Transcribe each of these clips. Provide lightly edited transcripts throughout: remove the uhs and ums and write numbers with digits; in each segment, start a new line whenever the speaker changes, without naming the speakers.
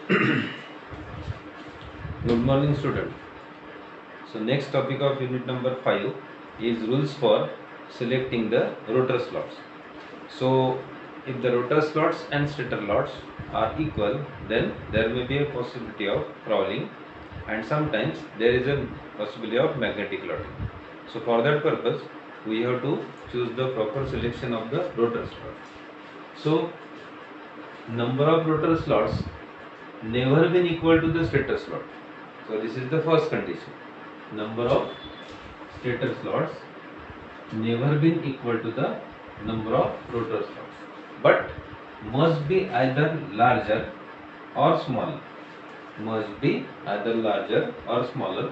Good morning, student. So next topic of unit number 5 is rules for selecting the rotor slots. So if the rotor slots and stator slots are equal, then there may be a possibility of crawling, and sometimes there is a possibility of magnetic locking. So for that purpose, we have to choose the proper selection of the rotor slot. So number of rotor slots never been equal to the stator slot. So this is the first condition. Number of stator slots never been equal to the number of rotor slots, but must be either larger or smaller. Must be either larger or smaller.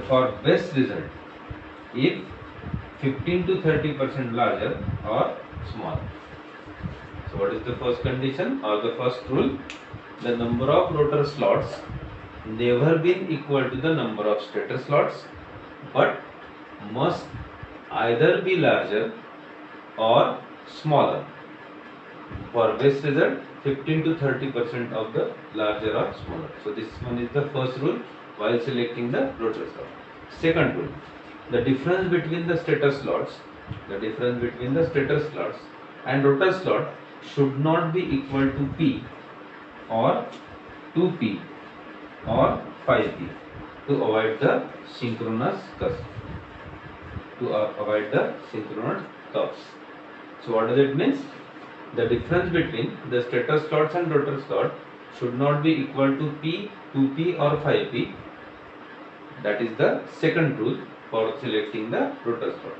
For best result, if 15 to 30% larger or smaller. So what is the first condition or the first rule? The number of rotor slots never been equal to the number of stator slots, but must either be larger or smaller. For best result, 15 to 30% of the larger or smaller. So this one is the first rule while selecting the rotor slot. Second rule, the difference between the stator slots, and rotor slot should not be equal to P or 2P or 5P to avoid the synchronous curves. So what does it mean? The difference between the stator slots and rotor slot should not be equal to P, 2P or 5P. That is the second rule for selecting the rotor slot.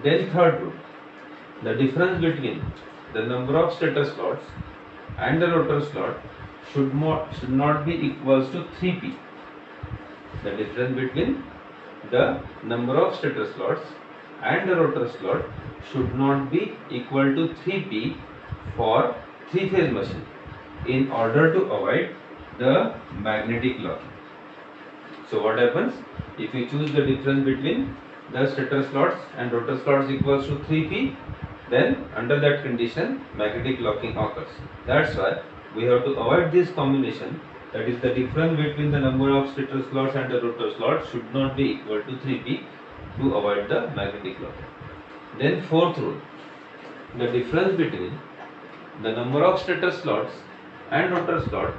Then third rule, the difference between the number of stator slots and the rotor slot should not be equals to 3P. The difference between the number of stator slots and the rotor slot should not be equal to 3P for three-phase machine in order to avoid the magnetic locking. So what happens if you choose the difference between the stator slots and rotor slots equals to 3P? Then under that condition magnetic locking occurs. That's why we have to avoid this combination, that is the difference between the number of stator slots and the rotor slots should not be equal to 3P to avoid the magnetic locking. Then fourth rule, the difference between the number of stator slots and rotor slot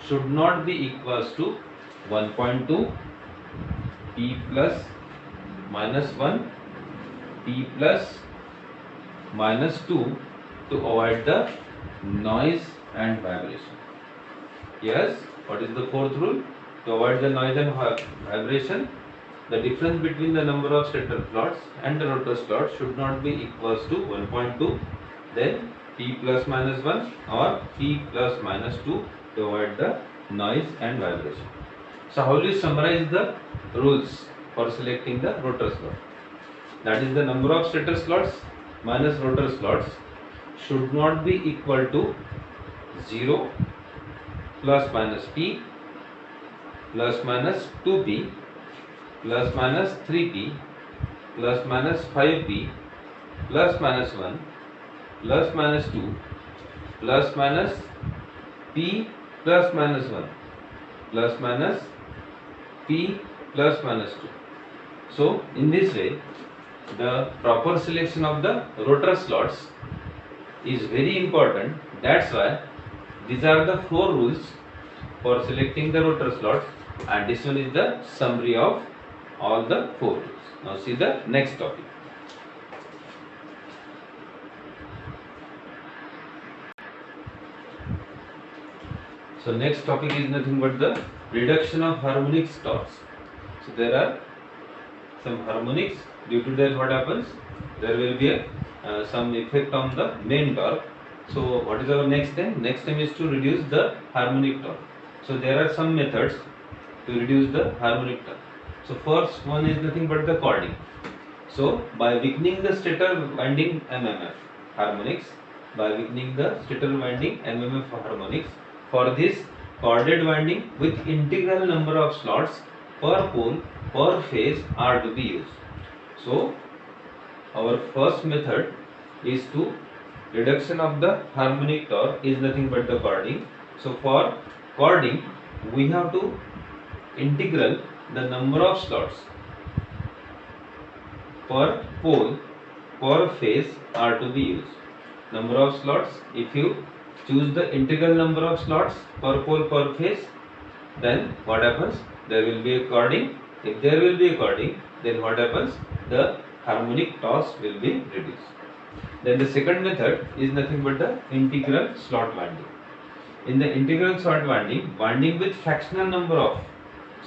should not be equals to 1.2 P plus minus 1 P plus minus 2 to avoid the noise and vibration. Yes, what is the fourth rule? To avoid the noise and vibration, the difference between the number of stator slots and the rotor slots should not be equals to 1.2, then P plus minus 1 or P plus minus 2 to avoid the noise and vibration. So how do you summarize the rules for selecting the rotor slot? That is the number of stator slots minus rotor slots should not be equal to 0 plus minus P plus minus 2P plus minus 3P plus minus 5P plus minus 1 plus minus 2 plus minus P plus minus 1 plus minus P plus minus 2. So in this way the proper selection of the rotor slots is very important. That's why these are the 4 rules for selecting the rotor slots, and this one is the summary of all the 4 rules. Now see the next topic. So next topic is nothing but the reduction of harmonic torques. So there are some harmonics. Due to that, what happens? There will be some effect on the main torque. So what is our next aim? Next aim is to reduce the harmonic torque. So there are some methods to reduce the harmonic torque. So first one is nothing but the cording. So by weakening the stator winding MMF harmonics, for this corded winding with integral number of slots per pole per phase are to be used. So our first method is to reduction of the harmonic torque is nothing but the cording. So for cording, we have to integral the number of slots per pole per phase are to be used. Number of slots, if you choose the integral number of slots per pole per phase, then what happens? There will be a cording. If there will be a cording, then what happens? The harmonic toss will be reduced. Then the second method is nothing but the integral slot winding. In the integral slot winding, winding with fractional number of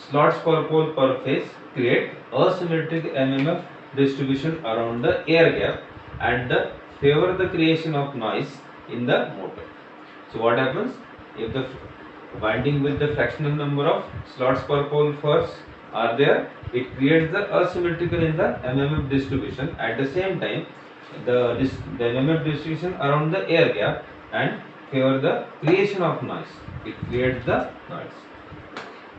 slots per pole per phase create asymmetric MMF distribution around the air gap and favor the creation of noise in the motor. So what happens if the winding with the fractional number of slots per pole first are there, it creates the asymmetrical in the MMF distribution. At the same time, the MMF distribution around the air gap and favor the creation of noise. It creates the noise.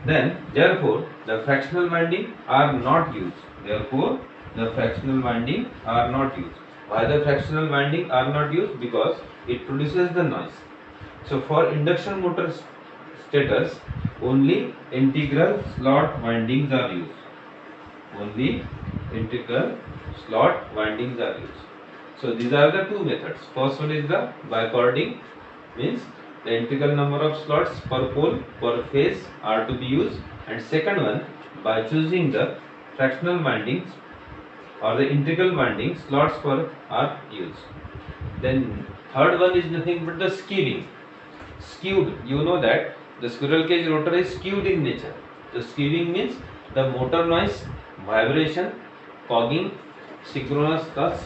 Then, therefore, the fractional winding are not used. Therefore, the fractional winding are not used. Why the fractional winding are not used? Because it produces the noise. So, for induction motor stators, only integral slot windings are used. Only integral slot windings are used. So, these are the two methods. First one is the bicording, means the integral number of slots per pole per phase are to be used, and second one by choosing the fractional windings or the integral winding slots per are used. Then third one is nothing but the skewing. Skewed, you know that the squirrel cage rotor is skewed in nature. The skewing means the motor noise, vibration, cogging, synchronous toss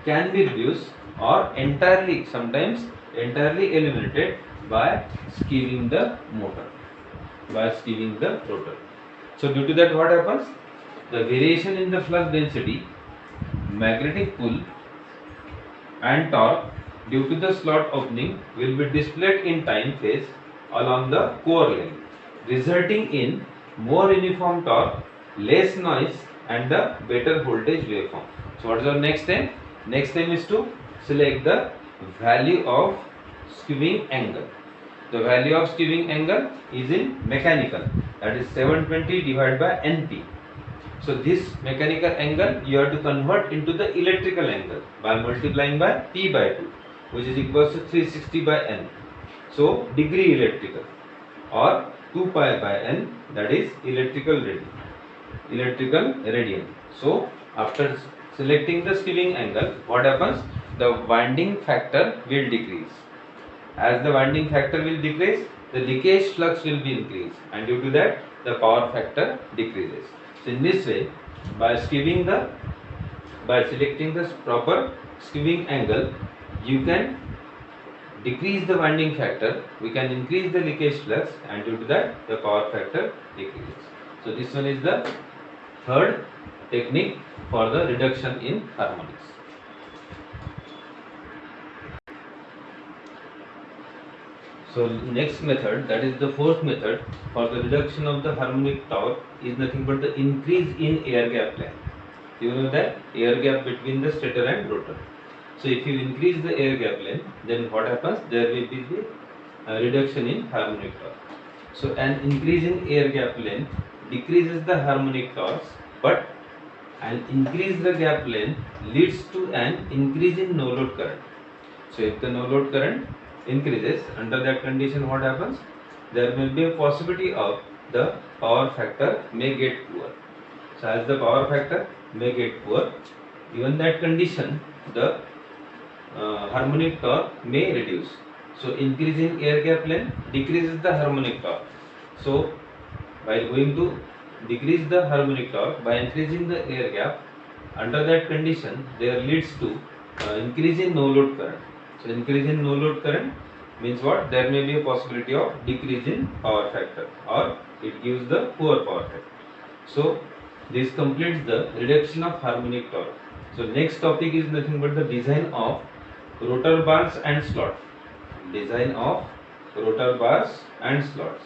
can be reduced or entirely, sometimes entirely eliminated by skewing the motor, by skewing the rotor. So due to that, what happens? The variation in the flux density, magnetic pull and torque due to the slot opening will be displayed in time phase along the core length, resulting in more uniform torque, less noise and the better voltage waveform. So what is our next step? Next step is to select the value of skewing angle. The value of skewing angle is in mechanical, that is 720 divided by NP. So this mechanical angle you have to convert into the electrical angle by multiplying by P by 2, which is equals to 360 by N. So degree electrical, or 2 pi by N, that is electrical radian. So after selecting the skewing angle, what happens? The winding factor will decrease. As the winding factor will decrease, the leakage flux will be increased, and due to that the power factor decreases. So in this way, by selecting the proper skewing angle, you can decrease the winding factor, we can increase the leakage flux, and due to that the power factor decreases. So this one is the third technique for the reduction in harmonics. So next method, that is the fourth method for the reduction of the harmonic torque, is nothing but the increase in air gap length. You know that air gap between the stator and rotor. So if you increase the air gap length, then what happens? There will be the reduction in harmonic torque. So an increase in air gap length decreases the harmonic torque, but an increase in the gap length leads to an increase in no load current. So if the no load current increases, under that condition what happens? There will be a possibility of the power factor may get poor. So as the power factor may get poor, even that condition the harmonic torque may reduce. So increasing air gap length decreases the harmonic torque. So by going to decrease the harmonic torque by increasing the air gap, under that condition there leads to increase in no load current. So increase in no load current means what? There may be a possibility of decrease in power factor, or it gives the poor power factor. So this completes the reduction of harmonic torque. So next topic is nothing but the design of rotor bars and slots. Design of rotor bars and slots.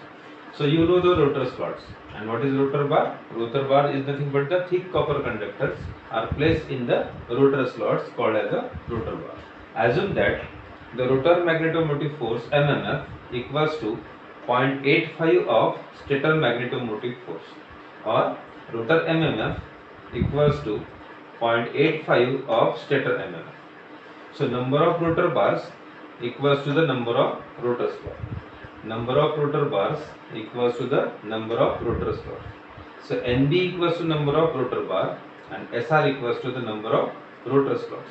So you know the rotor slots. And what is rotor bar? Rotor bar is nothing but the thick copper conductors are placed in the rotor slots called as a rotor bar. Assume that the rotor magnetomotive force MMF equals to 0.85 of stator magnetomotive force, or rotor MMF equals to 0.85 of stator MMF. So number of rotor bars equals to the number of rotor slots. Number of rotor bars equals to the number of rotor slots. So NB equals to number of rotor bar and SR equals to the number of rotor slots.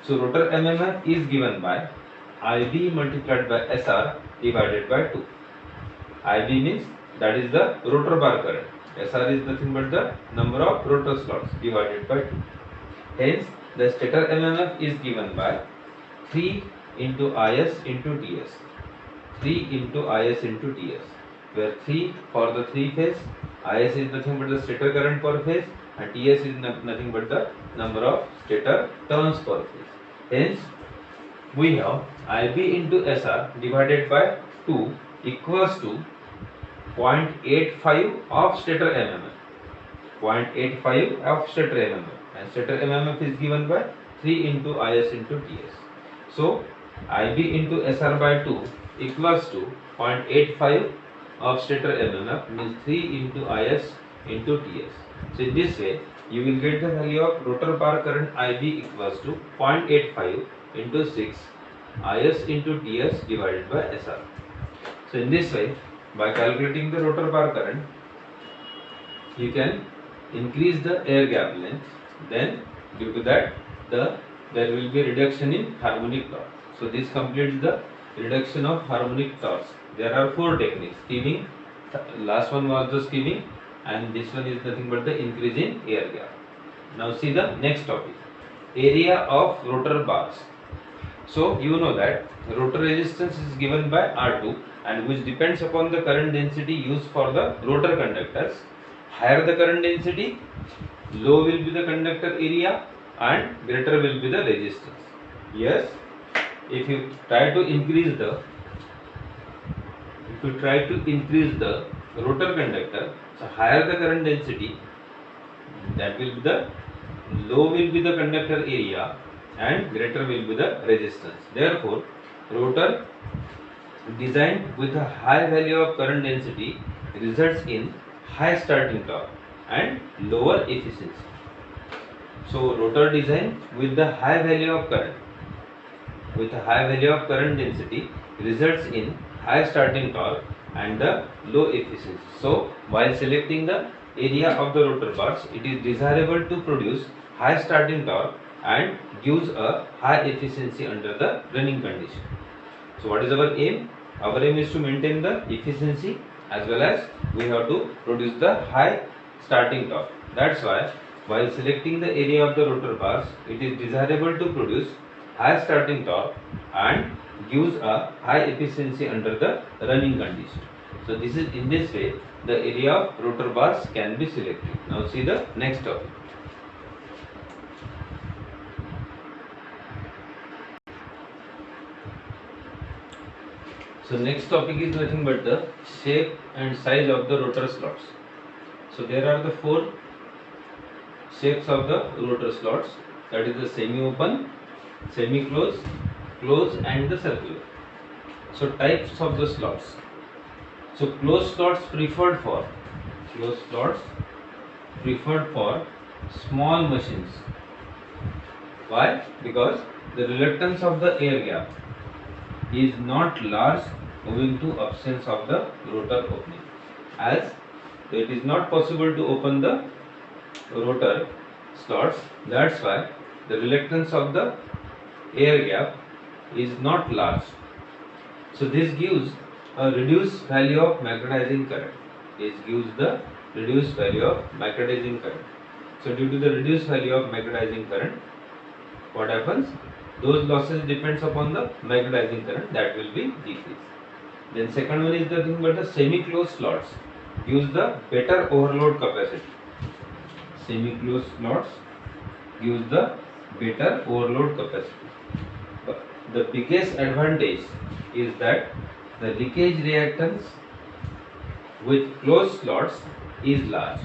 So rotor MMF is given by IB multiplied by SR divided by 2. IB means that is the rotor bar current. SR is nothing but the number of rotor slots divided by 2. Hence the stator MMF is given by 3 into IS into TS. 3 into IS into TS, where 3 for the 3 phase, IS is nothing but the stator current per phase, and TS is nothing but the number of stator turns per phase. Hence, we have IB into SR divided by 2 equals to 0.85 of stator MMF. 0.85 of stator MMF, and stator MMF is given by 3 into IS into TS. So, IB into SR by 2 equals to 0.85 of stator MMF, means 3 into IS into TS. So in this way you will get the value of rotor bar current IB equals to 0.85 into 6 IS into TS divided by SR. So in this way, by calculating the rotor bar current, you can increase the air gap length, then due to that there will be reduction in harmonic torque. So this completes the reduction of harmonic torques. There are 4 techniques: skewing, last one was the skewing, and this one is nothing but the increase in air gap. Now see the next topic, area of rotor bars. So you know that rotor resistance is given by R2, and which depends upon the current density used for the rotor conductors. Higher the current density, low will be the conductor area and greater will be the resistance. Yes, if you try to increase the rotor conductor, so higher the current density, that will be the low will be the conductor area and greater will be the resistance. Therefore, rotor designed with a high value of current density results in high starting torque and lower efficiency. So rotor design with the high value of current, with a high value of current density results in high starting torque and the low efficiency. So while selecting the area of the rotor bars, it is desirable to produce high starting torque and gives a high efficiency under the running condition. So what is our aim? Our aim is to maintain the efficiency as well as we have to produce the high starting torque. That's why while selecting the area of the rotor bars, it is desirable to produce high starting torque and gives a high efficiency under the running condition. So this is, in this way the area of rotor bars can be selected. Now see the next topic. So next topic is nothing but the shape and size of the rotor slots. So there are the 4 shapes of the rotor slots, that is the semi-open, semi-closed, closed and the circular. So types of the slots. So closed slots preferred for small machines. Why? Because the reluctance of the air gap is not large owing to absence of the rotor opening, as it is not possible to open the rotor slots. That's why the reluctance of the air gap is not large. So this gives a reduced value of magnetizing current. This gives the reduced value of magnetizing current. So due to the reduced value of magnetizing current, what happens? Those losses depends upon the magnetizing current, that will be decreased. Then second one is the thing but the semi-closed slots gives the better overload capacity. Semi-closed slots gives the better overload capacity. But the biggest advantage is that the leakage reactance with closed slots is large.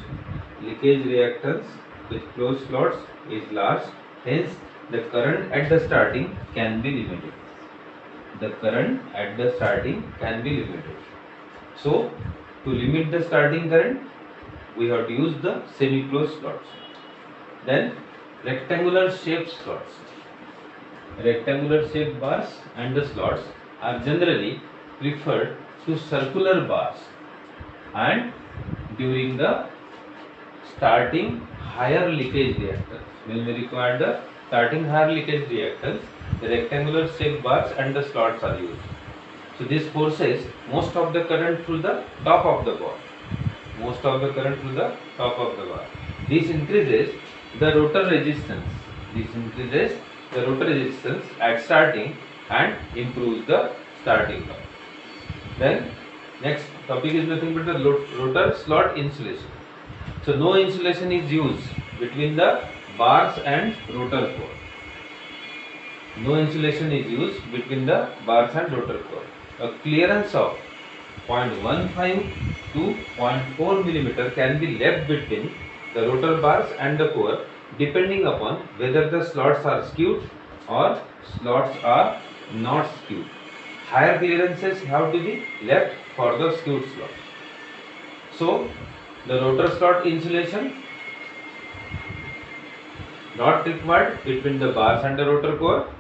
Leakage reactance with closed slots is large, hence the current at the starting can be limited. The current at the starting can be limited. So to limit the starting current, we have to use the semi-closed slots. Then rectangular shaped slots. Rectangular shaped bars and the slots are generally preferred to circular bars, and during the starting higher leakage reactors, when we require the starting higher leakage reactors, the rectangular shaped bars and the slots are used. So this forces most of the current through the top of the bar. Most of the current through the top of the bar. This increases the rotor resistance. This increases the rotor resistance at starting and improves the starting current. Then next topic is nothing but the rotor slot insulation. So no insulation is used between the bars and rotor core. No insulation is used between the bars and rotor core. A clearance of 0.15 to 0.4 mm can be left between the rotor bars and the core, depending upon whether the slots are skewed or slots are not skewed. Higher clearances have to be left for the skewed slots. So the rotor slot insulation not required between the bars and the rotor core.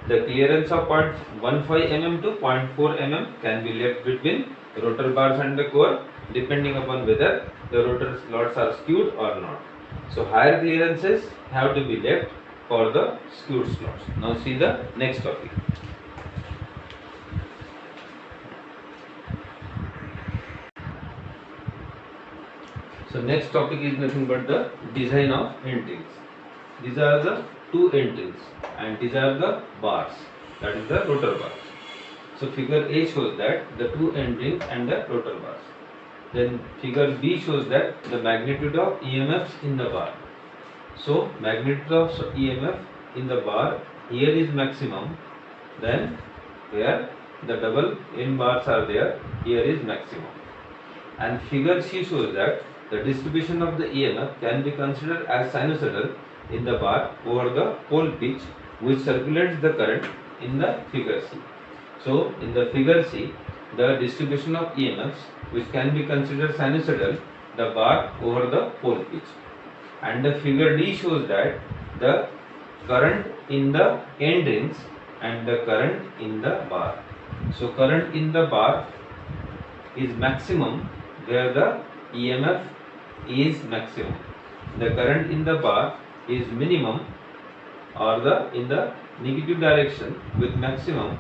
The clearance of 0.15 mm to 0.4 mm can be left between rotor bars and the core, depending upon whether the rotor slots are skewed or not. So higher clearances have to be left for the skewed slots. Now see the next topic. So next topic is nothing but the design of end rings. These are the two end rings and these are the bars, that is the rotor bars. So figure A shows that the two end rings and the rotor bars. Then figure B shows that the magnitude of EMFs in the bar. So magnitude of EMF in the bar, here is maximum, then here the double end bars are there, here is maximum. And figure C shows that the distribution of the EMF can be considered as sinusoidal in the bar over the pole pitch, which circulates the current in the figure C. So in the figure C, the distribution of EMFs, which can be considered sinusoidal, the bar over the pole pitch. And the figure D shows that the current in the end rings and the current in the bar. So current in the bar is maximum where the EMF is maximum. The current in the bar is minimum or in the negative direction with maximum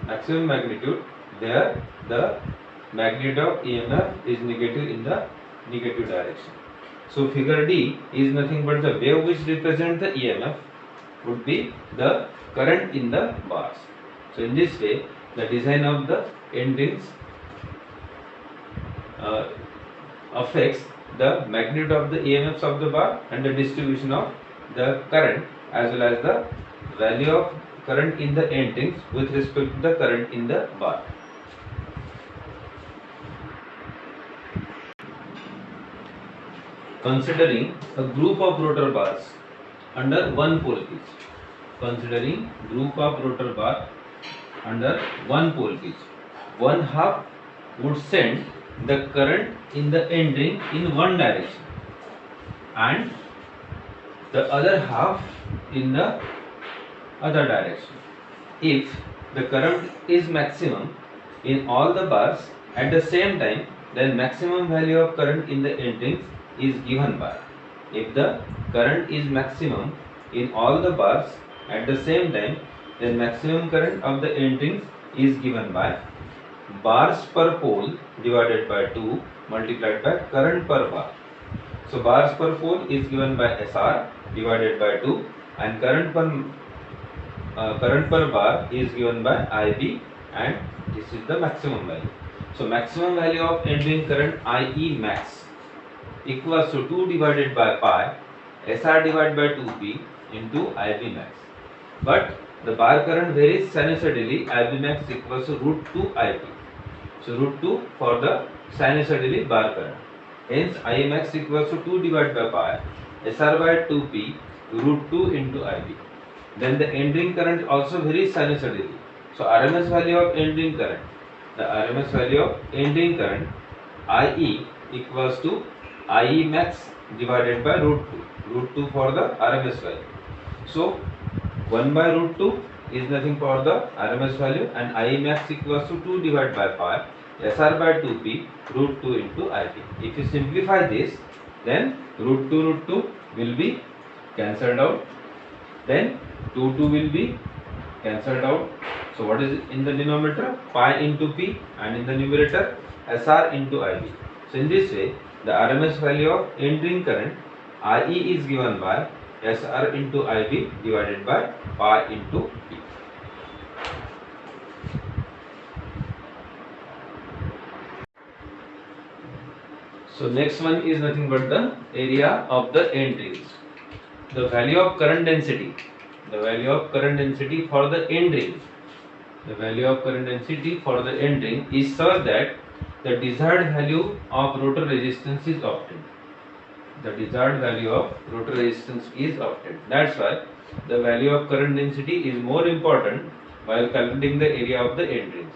magnitude, where the magnitude of EMF is negative in the negative direction. So figure D is nothing but the wave which represents the EMF would be the current in the bars. So in this way, the design of the end rings affects the magnitude of the EMFs of the bar and the distribution of the current as well as the value of current in the end rings with respect to the current in the bar. Considering a group of rotor bars under one pole pitch. Considering group of rotor bar under one pole pitch, one half would send the current in the end ring in one direction and the other half in the other direction. If the current is maximum in all the bars at the same time, then maximum value of current in the end rings is given by. If the current is maximum in all the bars at the same time, then maximum current of the end rings is given by bars per pole divided by 2 multiplied by current per bar. So bars per pole is given by SR divided by 2 and current per bar is given by IB, and this is the maximum value. So maximum value of end ring current IE max equals to 2 divided by pi SR divided by 2P into IB max. But the bar current varies sinusoidally. IB max equals to root 2 IP. So root 2 for the sinusoidally bar current. Hence I max equals to 2 divided by pi SR by 2P root 2 into IB. Then the end ring current also varies sinusoidally. So RMS value of end ring current the RMS value of entering current IE equals to IE max divided by root 2 for the RMS value. So 1 by root 2 is nothing for the RMS value, and IE max equals to 2 divided by pi SR by 2P root 2 into IP. If you simplify this, then root 2 will be cancelled out, then 2 will be cancelled out. So what is in the denominator? Pi into P, and in the numerator SR into IB. So in this way, the RMS value of entering current IE is given by SR into IB divided by pi into P. So next one is nothing but the area of the end rings. The value of current density. The value of current density for the end ring. The value of current density for the end ring is such that the desired value of rotor resistance is obtained. The desired value of rotor resistance is obtained. That's why the value of current density is more important while calculating the area of the end rings.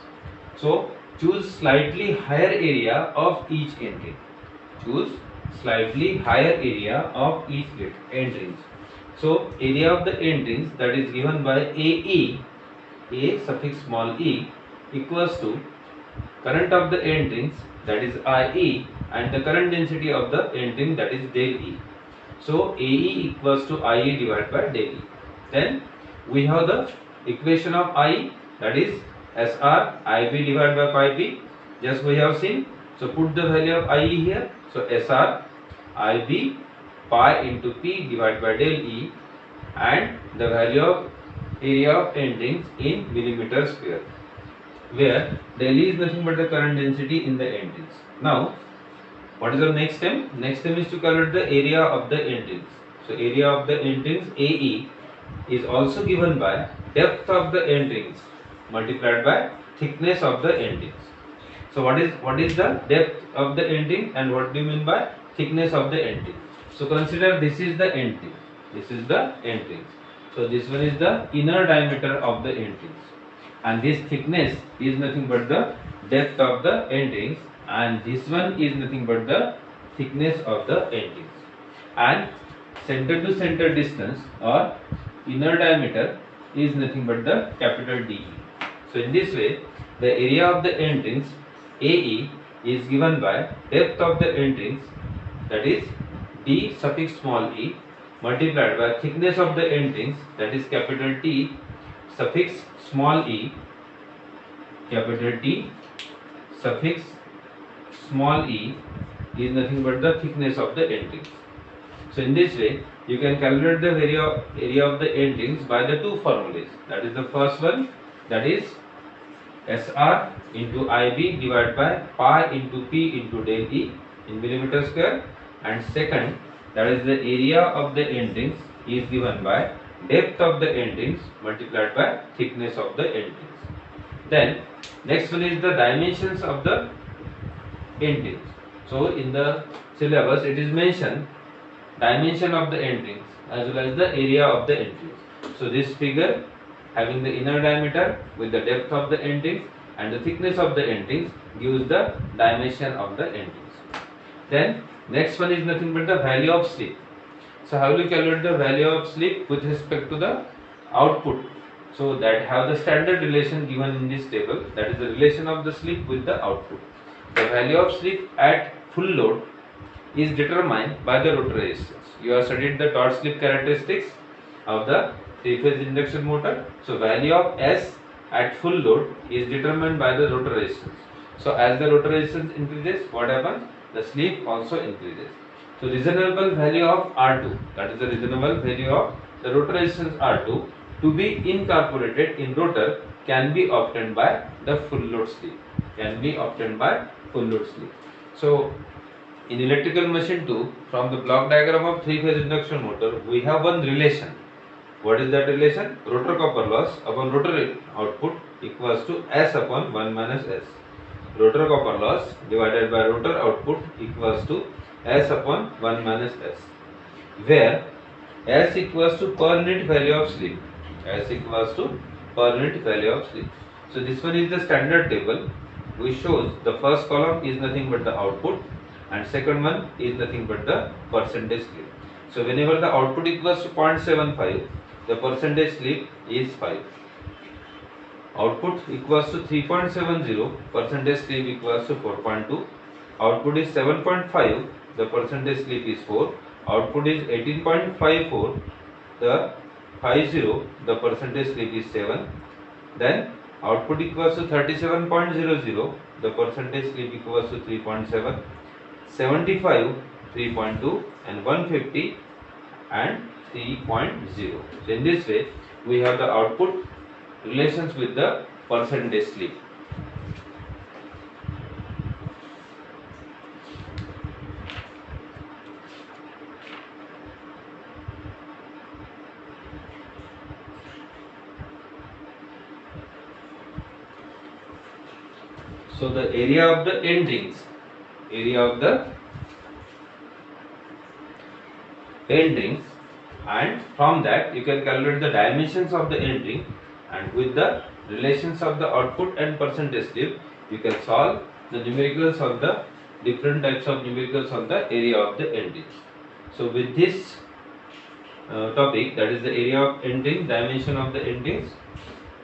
So choose slightly higher area of each end ring. Choose slightly higher area of each end rings. So area of the end rings, that is given by AE, A suffix small e, equals to current of the end rings, that is IE, and the current density of the end ring, that is del E. So AE equals to IE divided by del E. Then we have the equation of IE, that is SR IB divided by pi P. Just we have seen. So put the value of IE here. So SR IB pi into P divided by del E, and the value of area of end rings in millimeter square, where del E is nothing but the current density in the end rings. Now what is the next step? Next step is to calculate the area of the end rings. So area of the end rings AE is also given by depth of the end rings multiplied by thickness of the end rings. So what is the depth of the end ring, and what do you mean by thickness of the end ring? So consider this is the end ring. This is the end ring. So this one is the inner diameter of the end rings, and this thickness is nothing but the depth of the end rings, and this one is nothing but the thickness of the end rings. And center to center distance or inner diameter is nothing but the capital DE. So in this way, the area of the end rings AE is given by depth of the end rings, that is D suffix small e, multiplied by thickness of the end rings, that is capital T suffix small e, capital T suffix small e is nothing but the thickness of the end rings. So in this way, you can calculate the area of the end rings by the two formulas. That is the first one, that is SR into IB divided by pi into P into del E in millimeter square, and second, that is the area of the end rings is given by depth of the end rings multiplied by thickness of the end rings. Then next one is the dimensions of the end rings. So in the syllabus it is mentioned dimension of the end rings as well as the area of the end rings. So this figure having the inner diameter with the depth of the end rings and the thickness of the end rings gives the dimension of the end rings. Then next one is nothing but the value of slip. So how will you calculate the value of slip with respect to the output? So that have the standard relation given in this table, that is the relation of the slip with the output. The value of slip at full load is determined by the rotor resistance. You have studied the torque slip characteristics of the three-phase induction motor. So value of S at full load is determined by the rotor resistance. So as the rotor resistance increases, what happens? The slip also increases. So reasonable value of R2, that is the reasonable value of the rotor resistance R2 to be incorporated in rotor can be obtained by the full load slip. Can be obtained by full load slip. So in electrical machine 2, from the block diagram of three-phase induction motor, we have one relation. What is that relation? Rotor copper loss upon rotor output equals to S upon 1 minus S. Rotor copper loss divided by rotor output equals to S upon 1 minus S, where S equals to per unit value of slip. S equals to per unit value of slip. So this one is the standard table we shows the first column is nothing but the output and second one is nothing but the percentage slip. So whenever the output equals to 0.75, the percentage slip is 5. Output equals to 3.70, percentage slip equals to 4.2. Output is 7.5, the percentage slip is 4. Output is 18.54, the 50, the percentage slip is 7. Then output equals to 37.00, the percentage slip equals to 3.7. 75, 3.2, and 150 and 3.0. So in this way we have the output relations with the percentage slip. So the area of the end rings, and from that you can calculate the dimensions of the end ring, and with the relations of the output and percentage slip you can solve the numericals of the different types of numericals of the area of the end ring. So with this topic, that is the area of end ring, dimension of the end rings,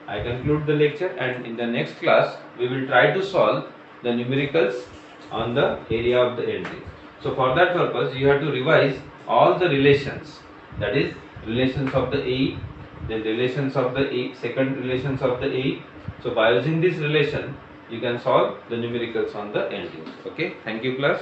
I conclude the lecture, and in the next class we will try to solve the numericals on the area of the end ring. So for that purpose you have to revise all the relations, that is relations of the AE, then relations of the A, second relations of the AE. So by using this relation you can solve the numericals on the end ring. Okay, thank you class.